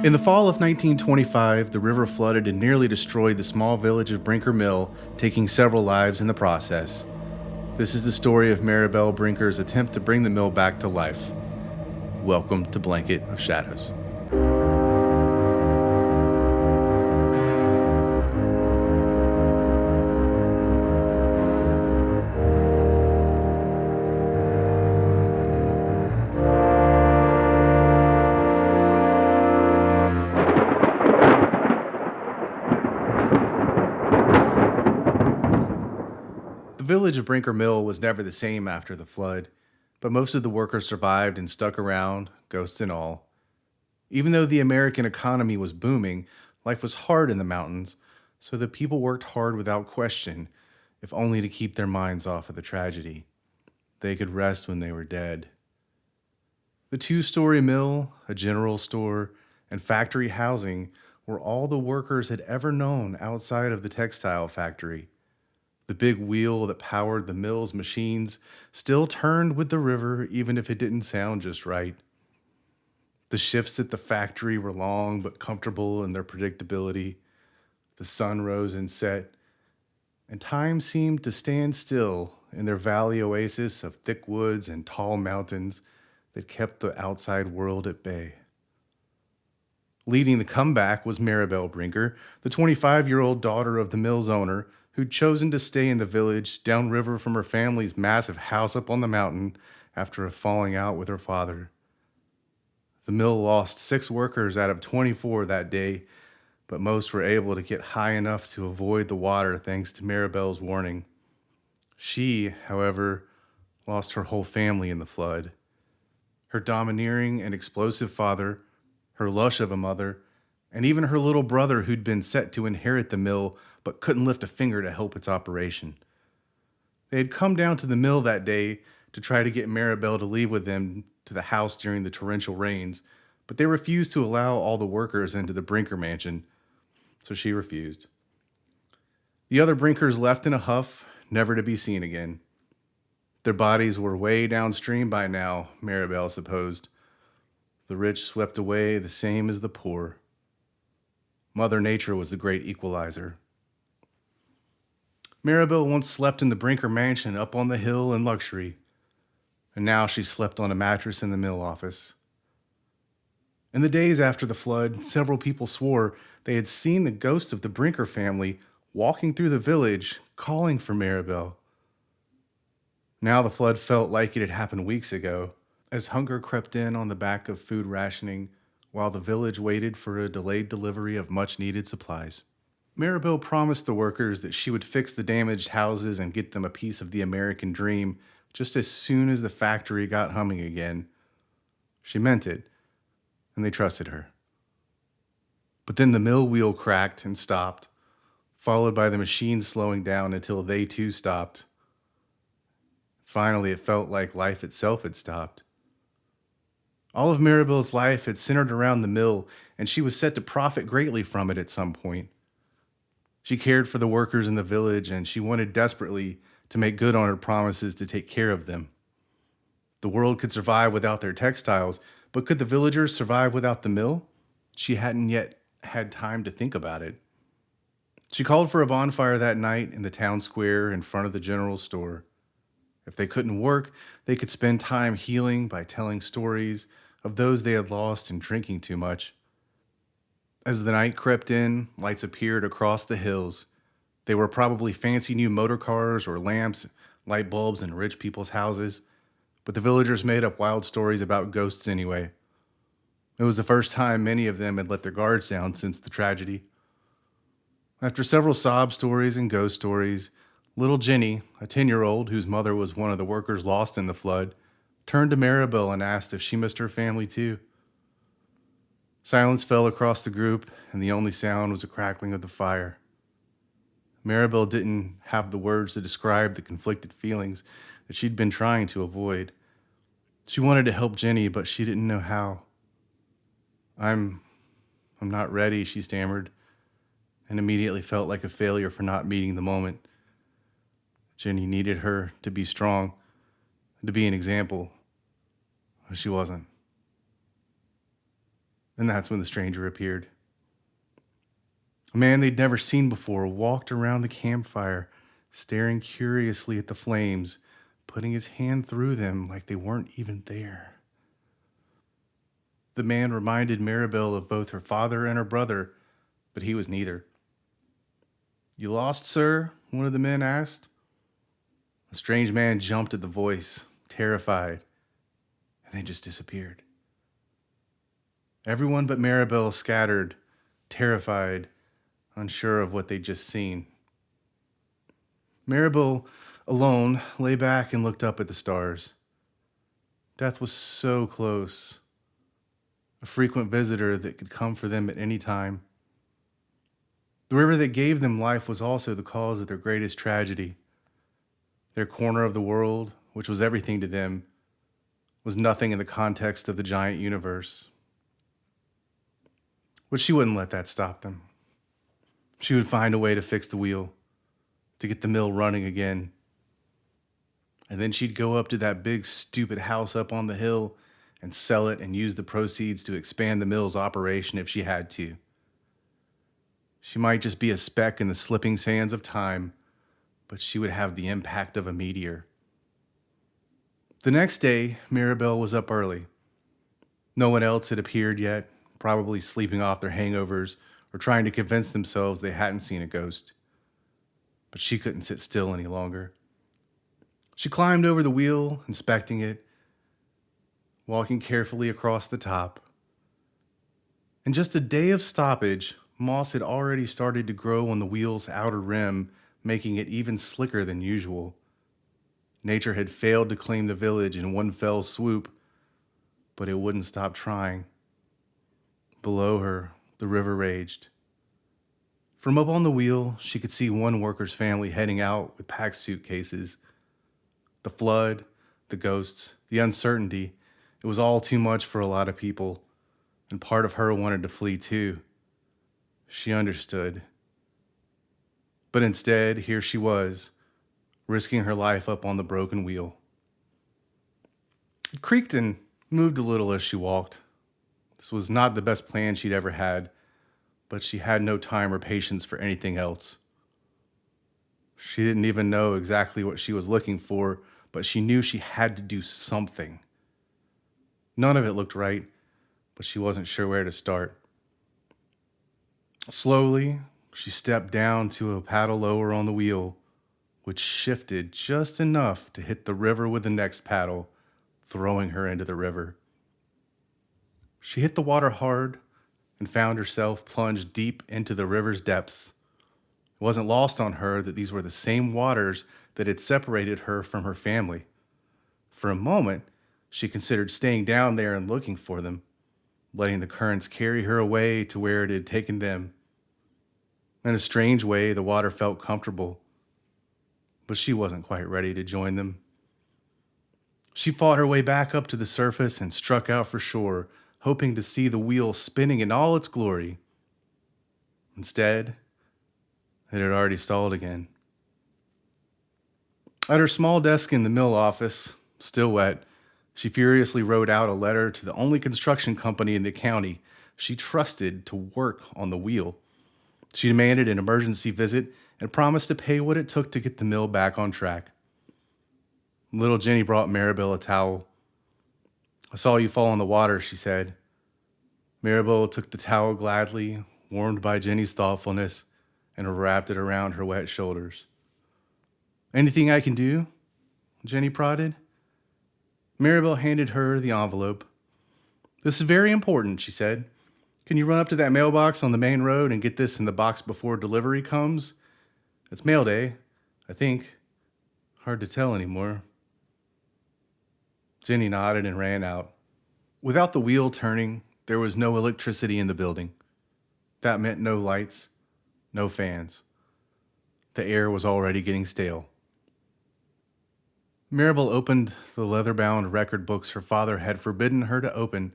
In the fall of 1925, the river flooded and nearly destroyed the small village of Brinker Mill, taking several lives in the process. This is the story of Maribelle Brinker's attempt to bring the mill back to life. Welcome to Blanket of Shadows. The village of Brinker Mill was never the same after the flood, but most of the workers survived and stuck around, ghosts and all. Even though the American economy was booming, life was hard in the mountains, so the people worked hard without question, if only to keep their minds off of the tragedy. They could rest when they were dead. The two-story mill, a general store, and factory housing were all the workers had ever known outside of the textile factory. The big wheel that powered the mill's machines still turned with the river, even if it didn't sound just right. The shifts at the factory were long but comfortable in their predictability. The sun rose and set, and time seemed to stand still in their valley oasis of thick woods and tall mountains that kept the outside world at bay. Leading the comeback was Maribelle Brinker, the 25-year-old daughter of the mill's owner, who'd chosen to stay in the village downriver from her family's massive house up on the mountain after a falling out with her father. The mill lost 6 workers out of 24 that day, but most were able to get high enough to avoid the water thanks to Maribelle's warning. She, however, lost her whole family in the flood. Her domineering and explosive father, her lush of a mother, and even her little brother who'd been set to inherit the mill but couldn't lift a finger to help its operation. They had come down to the mill that day to try to get Maribelle to leave with them to the house during the torrential rains, but they refused to allow all the workers into the Brinker mansion, so she refused. The other Brinkers left in a huff, never to be seen again. Their bodies were way downstream by now, Maribelle supposed. The rich swept away the same as the poor. Mother Nature was the great equalizer. Maribelle once slept in the Brinker mansion up on the hill in luxury, and now she slept on a mattress in the mill office. In the days after the flood, several people swore they had seen the ghost of the Brinker family walking through the village, calling for Maribelle. Now the flood felt like it had happened weeks ago, as hunger crept in on the back of food rationing, while the village waited for a delayed delivery of much-needed supplies. Maribelle promised the workers that she would fix the damaged houses and get them a piece of the American dream just as soon as the factory got humming again. She meant it, and they trusted her. But then the mill wheel cracked and stopped, followed by the machine slowing down until they too stopped. Finally, it felt like life itself had stopped. All of Maribelle's life had centered around the mill, and she was set to profit greatly from it at some point. She cared for the workers in the village, and she wanted desperately to make good on her promises to take care of them. The world could survive without their textiles, but could the villagers survive without the mill? She hadn't yet had time to think about it. She called for a bonfire that night in the town square in front of the general store. If they couldn't work, they could spend time healing by telling stories of those they had lost and drinking too much. As the night crept in, lights appeared across the hills. They were probably fancy new motor cars or lamps, light bulbs in rich people's houses, but the villagers made up wild stories about ghosts anyway. It was the first time many of them had let their guards down since the tragedy. After several sob stories and ghost stories, little Jenny, a 10-year-old whose mother was one of the workers lost in the flood, turned to Maribelle and asked if she missed her family too. Silence fell across the group, and the only sound was a crackling of the fire. Maribelle didn't have the words to describe the conflicted feelings that she'd been trying to avoid. She wanted to help Jenny, but she didn't know how. I'm not ready, she stammered, and immediately felt like a failure for not meeting the moment. Jenny needed her to be strong, to be an example. She wasn't. And that's when the stranger appeared. A man they'd never seen before walked around the campfire, staring curiously at the flames, putting his hand through them like they weren't even there. The man reminded Maribelle of both her father and her brother, but he was neither. "You lost, sir?" one of the men asked. The strange man jumped at the voice, terrified, and then just disappeared. Everyone but Maribelle scattered, terrified, unsure of what they'd just seen. Maribelle, alone, lay back and looked up at the stars. Death was so close, a frequent visitor that could come for them at any time. The river that gave them life was also the cause of their greatest tragedy. Their corner of the world, which was everything to them, was nothing in the context of the giant universe. But she wouldn't let that stop them. She would find a way to fix the wheel, to get the mill running again. And then she'd go up to that big, stupid house up on the hill and sell it and use the proceeds to expand the mill's operation if she had to. She might just be a speck in the slipping sands of time, but she would have the impact of a meteor. The next day, Maribelle was up early. No one else had appeared yet, probably sleeping off their hangovers or trying to convince themselves they hadn't seen a ghost. But she couldn't sit still any longer. She climbed over the wheel, inspecting it, walking carefully across the top. In just a day of stoppage, moss had already started to grow on the wheel's outer rim, making it even slicker than usual. Nature had failed to claim the village in one fell swoop, but it wouldn't stop trying. Below her, the river raged. From up on the wheel, she could see one worker's family heading out with packed suitcases. The flood, the ghosts, the uncertainty, it was all too much for a lot of people, and part of her wanted to flee too. She understood. But instead, here she was, risking her life up on the broken wheel. It creaked and moved a little as she walked. This was not the best plan she'd ever had, but she had no time or patience for anything else. She didn't even know exactly what she was looking for, but she knew she had to do something. None of it looked right, but she wasn't sure where to start. Slowly, she stepped down to a paddle lower on the wheel, which shifted just enough to hit the river with the next paddle, throwing her into the river. She hit the water hard and found herself plunged deep into the river's depths. It wasn't lost on her that these were the same waters that had separated her from her family. For a moment, she considered staying down there and looking for them, letting the currents carry her away to where it had taken them. In a strange way, the water felt comfortable, but she wasn't quite ready to join them. She fought her way back up to the surface and struck out for shore, hoping to see the wheel spinning in all its glory. Instead, it had already stalled again. At her small desk in the mill office, still wet, she furiously wrote out a letter to the only construction company in the county she trusted to work on the wheel. She demanded an emergency visit and promised to pay what it took to get the mill back on track. Little Jenny brought Maribelle a towel. "I saw you fall in the water," she said. Maribelle took the towel gladly, warmed by Jenny's thoughtfulness, and wrapped it around her wet shoulders. "Anything I can do?" Jenny prodded. Maribelle handed her the envelope. "This is very important," she said. "Can you run up to that mailbox on the main road and get this in the box before delivery comes? It's mail day, I think. Hard to tell anymore." Jenny nodded and ran out. Without the wheel turning, there was no electricity in the building. That meant no lights, no fans. The air was already getting stale. Maribelle opened the leather-bound record books her father had forbidden her to open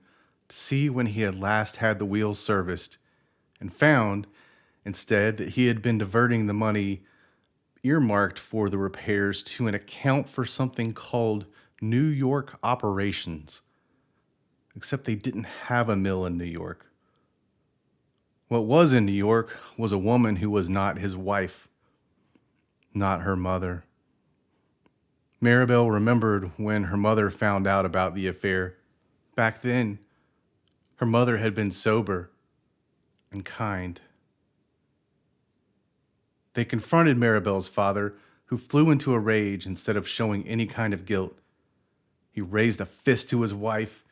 to see when he had last had the wheels serviced, and found, instead, that he had been diverting the money earmarked for the repairs to an account for something called New York Operations. Except they didn't have a mill in New York. What was in New York was a woman who was not his wife, not her mother. Maribelle remembered when her mother found out about the affair. Back then, her mother had been sober and kind. They confronted Maribelle's father, who flew into a rage instead of showing any kind of guilt. He raised a fist to his wife,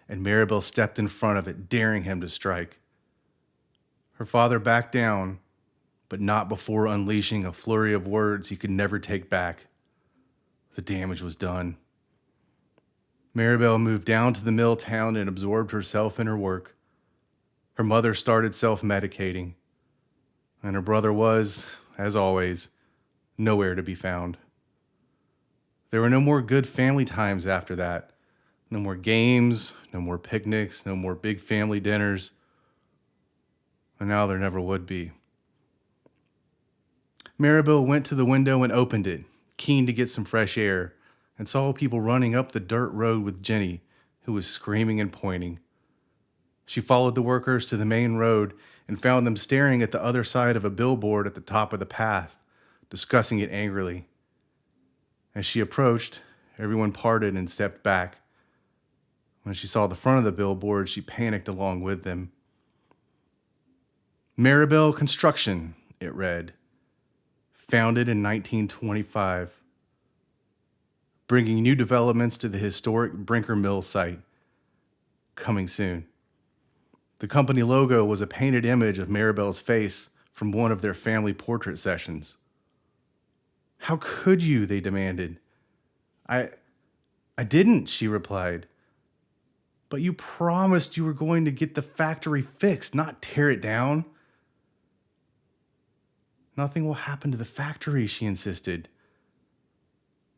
and Maribelle stepped in front of it, daring him to strike. Her father backed down, but not before unleashing a flurry of words he could never take back. The damage was done. Maribelle moved down to the mill town and absorbed herself in her work. Her mother started self-medicating, and her brother was, as always, nowhere to be found. There were no more good family times after that. No more games, no more picnics, no more big family dinners. And now there never would be. Maribelle went to the window and opened it, keen to get some fresh air, and saw people running up the dirt road with Jenny, who was screaming and pointing. She followed the workers to the main road and found them staring at the other side of a billboard at the top of the path, discussing it angrily. As she approached, everyone parted and stepped back. When she saw the front of the billboard, she panicked along with them. Maribelle Construction, it read. Founded in 1925. Bringing new developments to the historic Brinker Mill site. Coming soon. The company logo was a painted image of Maribelle's face from one of their family portrait sessions. How could you? They demanded. I didn't, she replied. But you promised you were going to get the factory fixed, not tear it down. Nothing will happen to the factory, she insisted.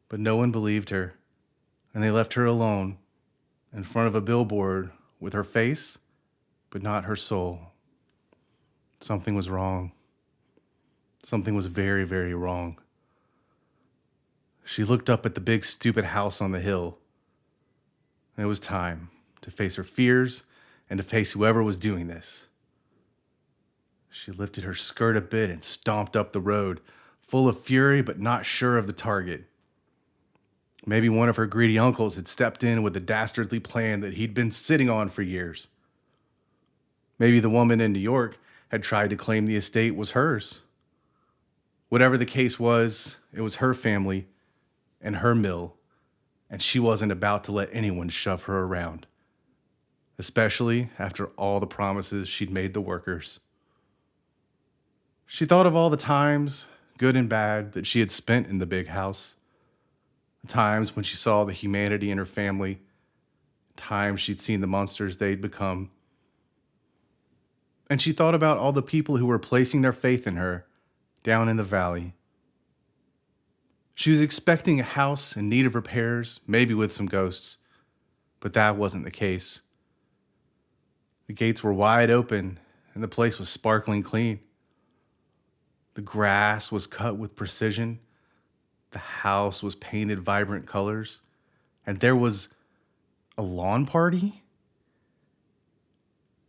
But no one believed her, and they left her alone in front of a billboard with her face, but not her soul. Something was wrong. Something was very, very wrong. She looked up at the big, stupid house on the hill. It was time to face her fears and to face whoever was doing this. She lifted her skirt a bit and stomped up the road, full of fury but not sure of the target. Maybe one of her greedy uncles had stepped in with a dastardly plan that he'd been sitting on for years. Maybe the woman in New York had tried to claim the estate was hers. Whatever the case was, it was her family and her mill, and she wasn't about to let anyone shove her around, especially after all the promises she'd made the workers. She thought of all the times, good and bad, that she had spent in the big house. The times when she saw the humanity in her family, times she'd seen the monsters they'd become. And she thought about all the people who were placing their faith in her down in the valley. She was expecting a house in need of repairs, maybe with some ghosts, but that wasn't the case. The gates were wide open and the place was sparkling clean. The grass was cut with precision. The house was painted vibrant colors. And there was a lawn party?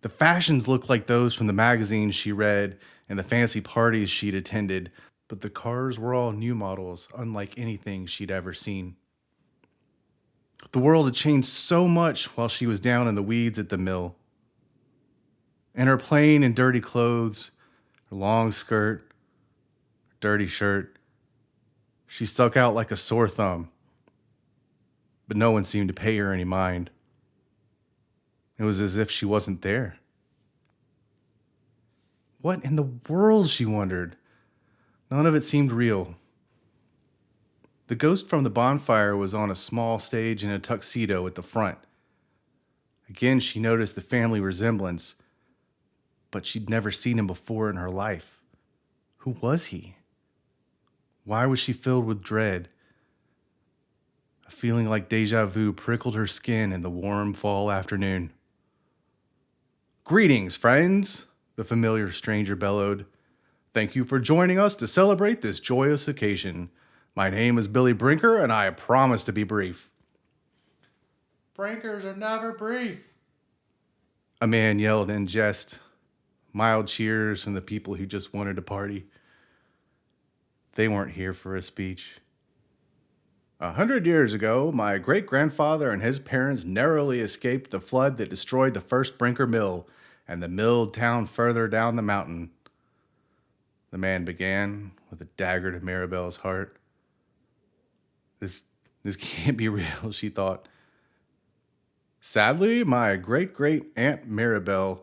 The fashions looked like those from the magazines she read and the fancy parties she'd attended, but the cars were all new models, unlike anything she'd ever seen. The world had changed so much while she was down in the weeds at the mill. In her plain and dirty clothes, her long skirt, her dirty shirt, she stuck out like a sore thumb, but no one seemed to pay her any mind. It was as if she wasn't there. What in the world, she wondered. None of it seemed real. The ghost from the bonfire was on a small stage in a tuxedo at the front. Again, she noticed the family resemblance, but she'd never seen him before in her life. Who was he? Why was she filled with dread? A feeling like deja vu prickled her skin in the warm fall afternoon. "Greetings, friends," the familiar stranger bellowed. "Thank you for joining us to celebrate this joyous occasion. My name is Billy Brinker, and I promise to be brief." "Brinkers are never brief," a man yelled in jest, mild cheers from the people who just wanted to party. They weren't here for a speech. 100 years ago, my great grandfather and his parents narrowly escaped the flood that destroyed the first Brinker Mill and the milled town further down the mountain. The man began with a dagger to Maribelle's heart. This, this can't be real, she thought. Sadly, my great great aunt Maribelle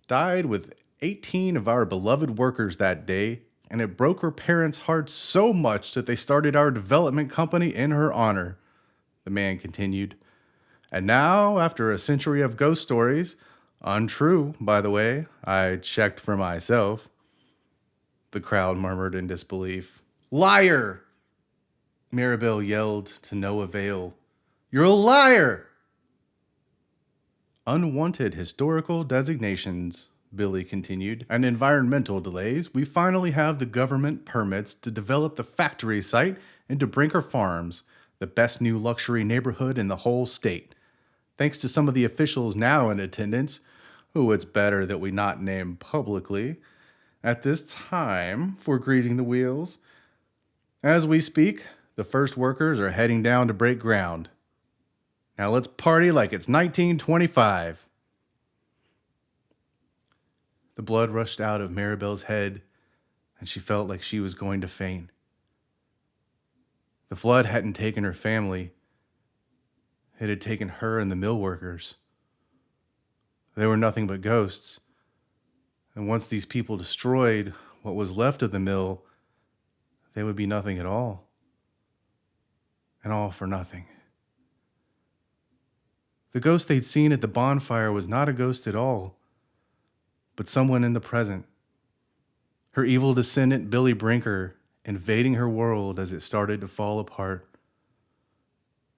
died with 18 of our beloved workers that day, and it broke her parents' hearts so much that they started our development company in her honor, the man continued. And now, after a century of ghost stories, untrue, by the way, I checked for myself, the crowd murmured in disbelief. Liar! Maribelle yelled to no avail. You're a liar! Unwanted historical designations, Billy continued, and environmental delays. We finally have the government permits to develop the factory site into Brinker Farms, the best new luxury neighborhood in the whole state. Thanks to some of the officials now in attendance, who it's better that we not name publicly, at this time for greasing the wheels. As we speak, the first workers are heading down to break ground. Now let's party like it's 1925. The blood rushed out of Maribelle's head, and she felt like she was going to faint. The flood hadn't taken her family. It had taken her and the mill workers. They were nothing but ghosts. And once these people destroyed what was left of the mill, they would be nothing at all. And all for nothing. The ghost they'd seen at the bonfire was not a ghost at all, but someone in the present. Her evil descendant, Billy Brinker, invading her world as it started to fall apart.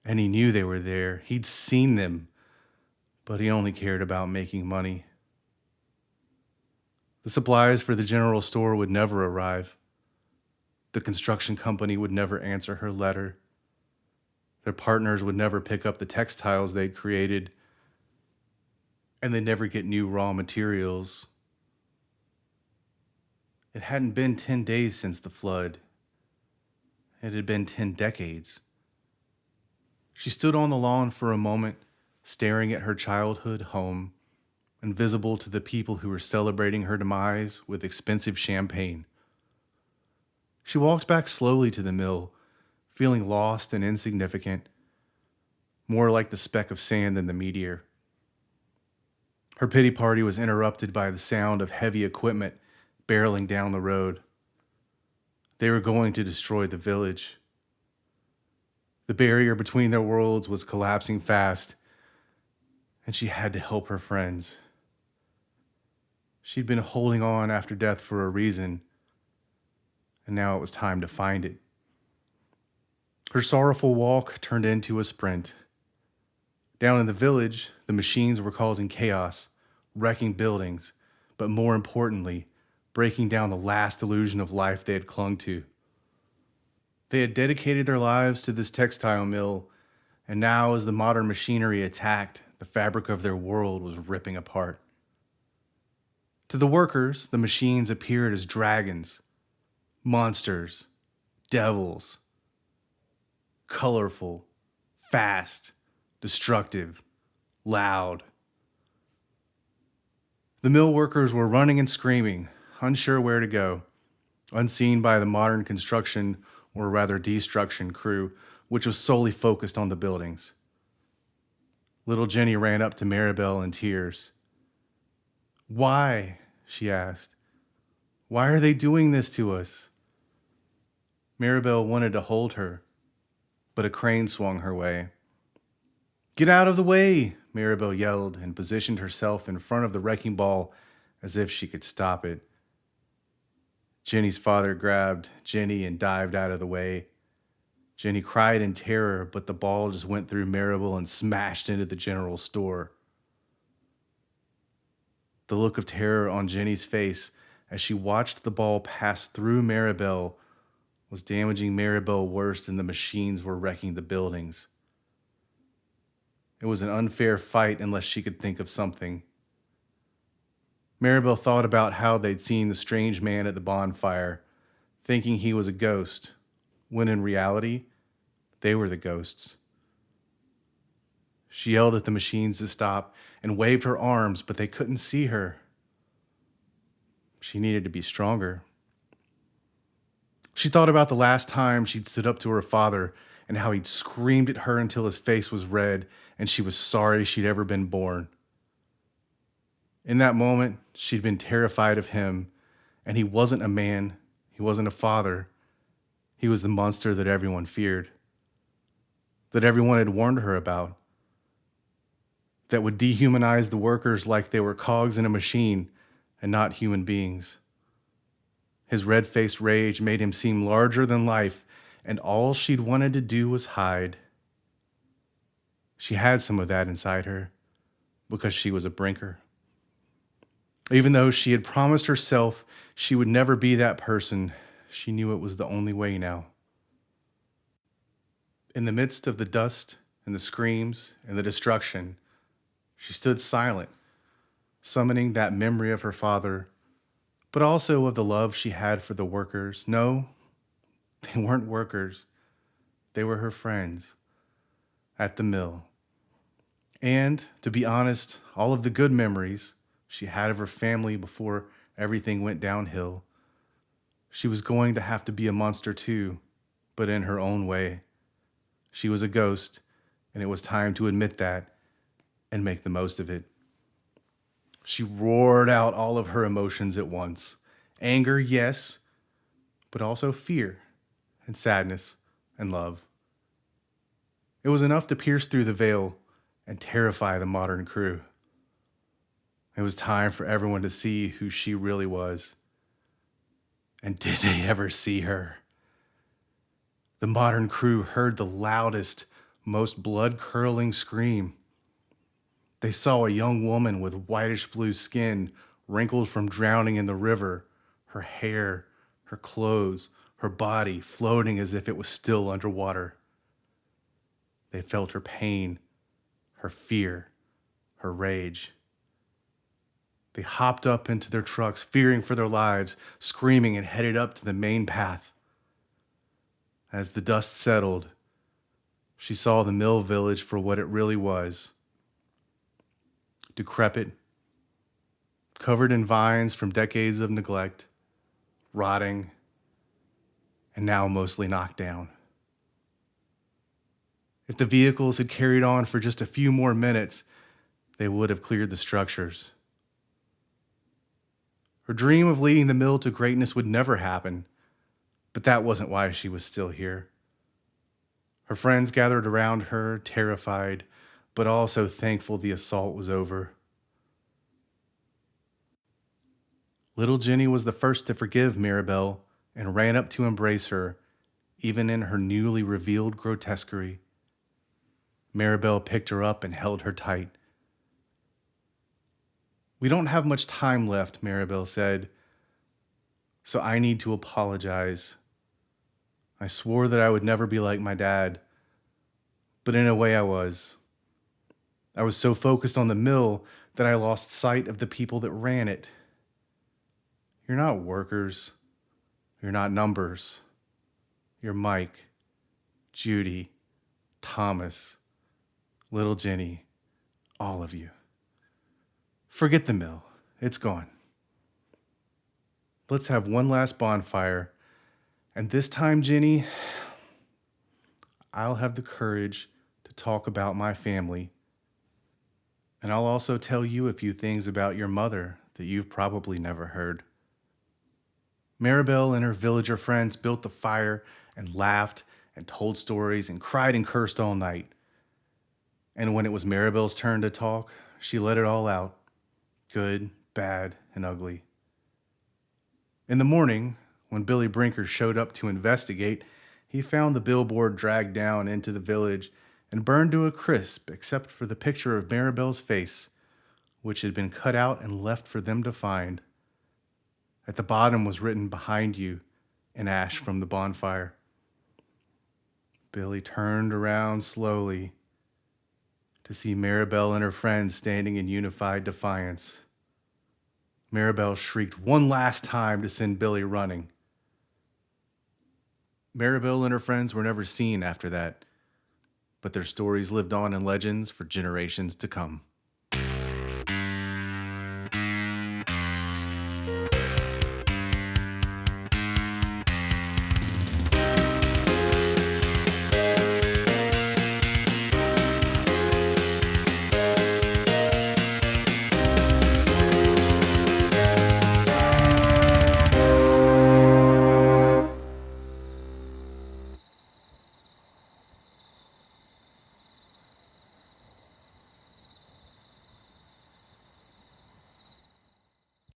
And he knew they were there. He'd seen them, but he only cared about making money. The supplies for the general store would never arrive. The construction company would never answer her letter. Their partners would never pick up the textiles they'd created, and they'd never get new raw materials. It hadn't been 10 days since the flood. It had been 10 decades. She stood on the lawn for a moment, staring at her childhood home, invisible to the people who were celebrating her demise with expensive champagne. She walked back slowly to the mill, feeling lost and insignificant, more like the speck of sand than the meteor. Her pity party was interrupted by the sound of heavy equipment barreling down the road. They were going to destroy the village. The barrier between their worlds was collapsing fast, and she had to help her friends. She'd been holding on after death for a reason, and now it was time to find it. Her sorrowful walk turned into a sprint. Down in the village, the machines were causing chaos, wrecking buildings, but more importantly, breaking down the last illusion of life they had clung to. They had dedicated their lives to this textile mill, and now as the modern machinery attacked, the fabric of their world was ripping apart. To the workers, the machines appeared as dragons, monsters, devils, colorful, fast, destructive, loud. The mill workers were running and screaming, unsure where to go, unseen by the modern construction, or rather destruction crew, which was solely focused on the buildings. Little Jenny ran up to Maribelle in tears. Why? She asked. Why are they doing this to us? Maribelle wanted to hold her, but a crane swung her way. Get out of the way, Maribelle yelled and positioned herself in front of the wrecking ball as if she could stop it. Jenny's father grabbed Jenny and dived out of the way. Jenny cried in terror, but the ball just went through Maribelle and smashed into the general store. The look of terror on Jenny's face as she watched the ball pass through Maribelle was damaging Maribelle worse than the machines were wrecking the buildings. It was an unfair fight unless she could think of something. Maribel thought about how they'd seen the strange man at the bonfire, thinking he was a ghost, when in reality, they were the ghosts. She yelled at the machines to stop and waved her arms, but they couldn't see her. She needed to be stronger. She thought about the last time she'd stood up to her father and how he'd screamed at her until his face was red and she was sorry she'd ever been born. In that moment, she'd been terrified of him, and he wasn't a man, he wasn't a father. He was the monster that everyone feared, that everyone had warned her about, that would dehumanize the workers like they were cogs in a machine and not human beings. His red-faced rage made him seem larger than life, and all she'd wanted to do was hide. She had some of that inside her because she was a Brinker. Even though she had promised herself she would never be that person, she knew it was the only way now. In the midst of the dust and the screams and the destruction, she stood silent, summoning that memory of her father, but also of the love she had for the workers. No, they weren't workers. They were her friends at the mill. And, to be honest, all of the good memories she had of her family before everything went downhill. She was going to have to be a monster too, but in her own way. She was a ghost, and it was time to admit that and make the most of it. She roared out all of her emotions at once. Anger, yes, but also fear and sadness and love. It was enough to pierce through the veil and terrify the modern crew. It was time for everyone to see who she really was. And did they ever see her? The modern crew heard the loudest, most blood-curdling scream. They saw a young woman with whitish-blue skin, wrinkled from drowning in the river, her hair, her clothes, her body floating as if it was still underwater. They felt her pain, her fear, her rage. They hopped up into their trucks, fearing for their lives, screaming, and headed up to the main path. As the dust settled, she saw the mill village for what it really was. Decrepit, covered in vines from decades of neglect, rotting, and now mostly knocked down. If the vehicles had carried on for just a few more minutes, they would have cleared the structures. Her dream of leading the mill to greatness would never happen, but that wasn't why she was still here. Her friends gathered around her, terrified, but also thankful the assault was over. Little Jenny was the first to forgive Maribelle and ran up to embrace her, even in her newly revealed grotesquerie. Maribelle picked her up and held her tight. "We don't have much time left," Maribelle said, "so I need to apologize. I swore that I would never be like my dad, but in a way I was. I was so focused on the mill that I lost sight of the people that ran it. You're not workers. You're not numbers. You're Mike, Judy, Thomas, little Jenny, all of you. Forget the mill. It's gone. Let's have one last bonfire, and this time, Jenny, I'll have the courage to talk about my family. And I'll also tell you a few things about your mother that you've probably never heard." Maribelle and her villager friends built the fire and laughed and told stories and cried and cursed all night. And when it was Maribel's turn to talk, she let it all out, good, bad, and ugly. In the morning, when Billy Brinker showed up to investigate, he found the billboard dragged down into the village and burned to a crisp except for the picture of Maribel's face, which had been cut out and left for them to find. At the bottom was written "Behind you" in ash from the bonfire. Billy turned around slowly to see Maribelle and her friends standing in unified defiance. Maribelle shrieked one last time to send Billy running. Maribelle and her friends were never seen after that, but their stories lived on in legends for generations to come.